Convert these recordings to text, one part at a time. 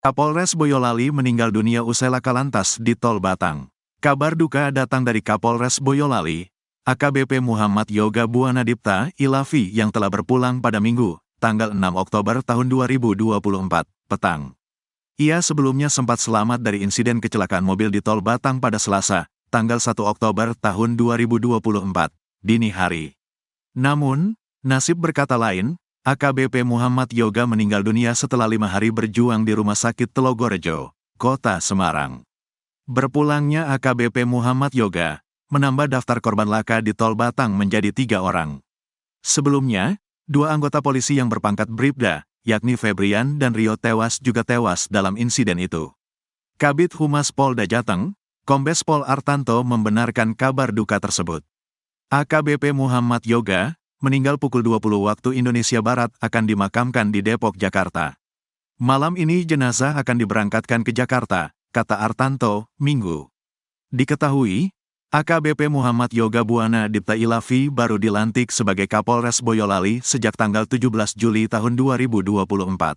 Kapolres Boyolali meninggal dunia usai laka lantas di Tol Batang. Kabar duka datang dari Kapolres Boyolali, AKBP Muhammad Yoga Buanadipta Ilavi yang telah berpulang pada Minggu, tanggal 6 Oktober tahun 2024, petang. Ia sebelumnya sempat selamat dari insiden kecelakaan mobil di Tol Batang pada Selasa, tanggal 1 Oktober tahun 2024, dini hari. Namun, nasib berkata lain, AKBP Muhammad Yoga meninggal dunia setelah 5 hari berjuang di Rumah Sakit Telogorejo, Kota Semarang. Berpulangnya AKBP Muhammad Yoga, menambah daftar korban laka di Tol Batang menjadi 3 orang. Sebelumnya, 2 anggota polisi yang berpangkat Bribda, yakni Febrian dan Rio juga tewas dalam insiden itu. Kabid Humas Polda Jateng, Kombes Pol Artanto membenarkan kabar duka tersebut. AKBP Muhammad Yoga meninggal pukul 20 waktu Indonesia Barat akan dimakamkan di Depok, Jakarta. Malam ini jenazah akan diberangkatkan ke Jakarta, kata Artanto, Minggu. Diketahui, AKBP Muhammad Yoga Buanadipta Ilavi baru dilantik sebagai Kapolres Boyolali sejak tanggal 17 Juli tahun 2024.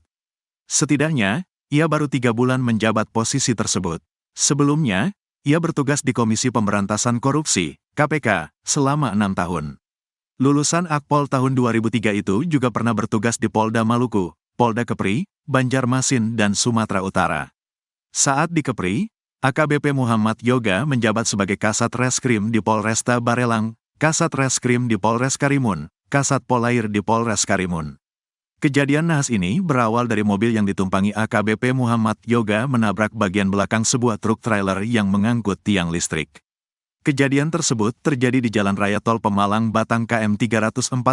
Setidaknya, ia baru 3 bulan menjabat posisi tersebut. Sebelumnya, ia bertugas di Komisi Pemberantasan Korupsi, KPK, selama 6 tahun. Lulusan Akpol tahun 2003 itu juga pernah bertugas di Polda Maluku, Polda Kepri, Banjarmasin dan Sumatera Utara. Saat di Kepri, AKBP Muhammad Yoga menjabat sebagai Kasat Reskrim di Polresta Barelang, Kasat Reskrim di Polres Karimun, Kasat Polair di Polres Karimun. Kejadian naas ini berawal dari mobil yang ditumpangi AKBP Muhammad Yoga menabrak bagian belakang sebuah truk trailer yang mengangkut tiang listrik. Kejadian tersebut terjadi di Jalan Raya Tol Pemalang Batang KM 346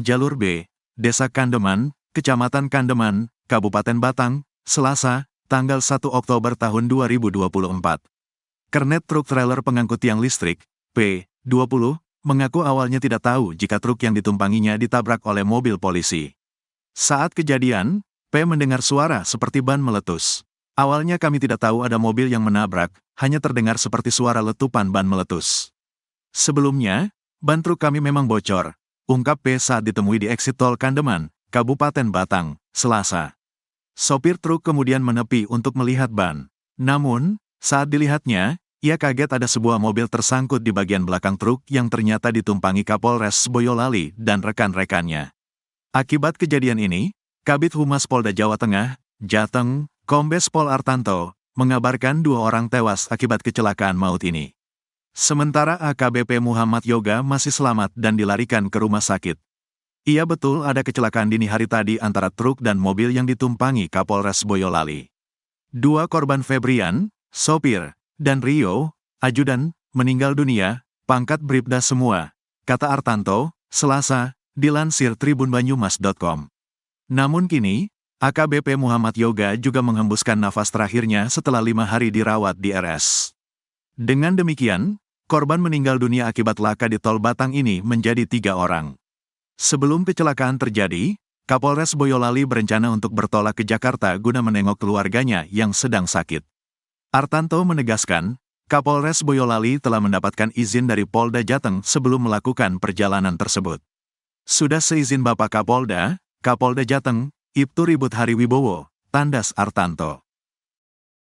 Jalur B, Desa Kandeman, Kecamatan Kandeman, Kabupaten Batang, Selasa, tanggal 1 Oktober tahun 2024. Kernet truk trailer pengangkut tiang listrik, P20, mengaku awalnya tidak tahu jika truk yang ditumpanginya ditabrak oleh mobil polisi. Saat kejadian, P mendengar suara seperti ban meletus. Awalnya kami tidak tahu ada mobil yang menabrak, hanya terdengar seperti suara letupan ban meletus. Sebelumnya, ban truk kami memang bocor, ungkap P saat ditemui di eksit tol Kandeman, Kabupaten Batang, Selasa. Sopir truk kemudian menepi untuk melihat ban. Namun, saat dilihatnya, ia kaget ada sebuah mobil tersangkut di bagian belakang truk yang ternyata ditumpangi Kapolres Boyolali dan rekan-rekannya. Akibat kejadian ini, Kabid Humas Polda Jawa Tengah, Jateng, Kombes Pol Artanto, mengabarkan 2 orang tewas akibat kecelakaan maut ini. Sementara AKBP Muhammad Yoga masih selamat dan dilarikan ke rumah sakit. Ia betul ada kecelakaan dini hari tadi antara truk dan mobil yang ditumpangi Kapolres Boyolali. 2 korban Febrian, sopir, dan Rio, ajudan, meninggal dunia, pangkat Bribda semua, kata Artanto, Selasa, dilansir tribunbanyumas.com. Namun kini, AKBP Muhammad Yoga juga menghembuskan nafas terakhirnya setelah 5 hari dirawat di RS. Dengan demikian, korban meninggal dunia akibat laka di Tol Batang ini menjadi 3 orang. Sebelum kecelakaan terjadi, Kapolres Boyolali berencana untuk bertolak ke Jakarta guna menengok keluarganya yang sedang sakit. Artanto menegaskan, Kapolres Boyolali telah mendapatkan izin dari Polda Jateng sebelum melakukan perjalanan tersebut. Sudah seizin Bapak Kapolda, Kapolda Jateng, Ibtu Ribut Hari Wibowo, tandas Artanto.